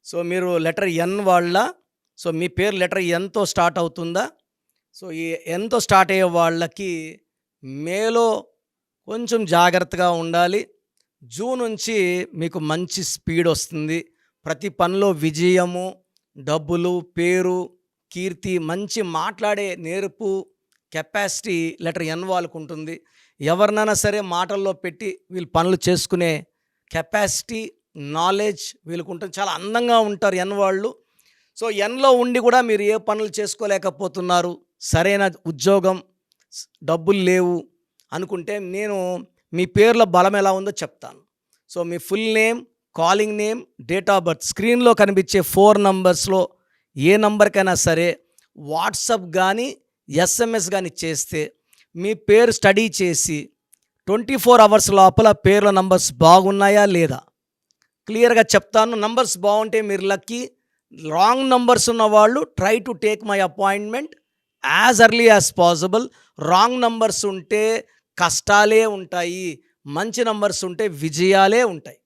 So మీరు letter N వాళ్ళ? So మీ పేరు లెటర్ ఎన్‌తో స్టార్ట్ అవుతుందా? సో ఈ ఎన్‌తో స్టార్ట్ అయ్యే వాళ్ళకి మేలో కొంచెం జాగ్రత్తగా ఉండాలి. జూన్ నుంచి మీకు మంచి స్పీడ్ వస్తుంది. ప్రతి పనిలో విజయము, డబ్బులు, పేరు, కీర్తి, మంచి మాట్లాడే నేర్పు, కెపాసిటీ లెటర్ ఎన్ వాళ్ళకు ఉంటుంది. ఎవరినైనా సరే మాటల్లో పెట్టి వీళ్ళు పనులు చేసుకునే కెపాసిటీ, నాలెడ్జ్ వీళ్ళకు ఉంటుంది. చాలా అందంగా ఉంటారు ఎన్ వాళ్ళు. సో ఎన్‌లో ఉండి కూడా మీరు ఏ పనులు చేసుకోలేకపోతున్నారు, సరైన ఉద్యోగం, డబ్బులు లేవు అనుకుంటే నేను మీ పేర్ల బలం ఎలా ఉందో చెప్తాను. So me full name, calling name, date of birth స్క్రీన్లో కనిపించే 4 నంబర్స్లో ఏ నంబర్కైనా సరే వాట్సాప్ కానీ ఎస్ఎంఎస్ కానీ చేస్తే మీ పేరు స్టడీ చేసి 24 అవర్స్ లోపల పేర్ల నంబర్స్ బాగున్నాయా లేదా క్లియర్గా చెప్తాను. నంబర్స్ బాగుంటే మీరు లక్కీ. రాంగ్ నంబర్స్ ఉన్న వాళ్ళు try to take my appointment as early as possible. Wrong numbers ఉంటే కష్టాలే ఉంటాయి, మంచి నంబర్స్ ఉంటే విజయాలే ఉంటాయి.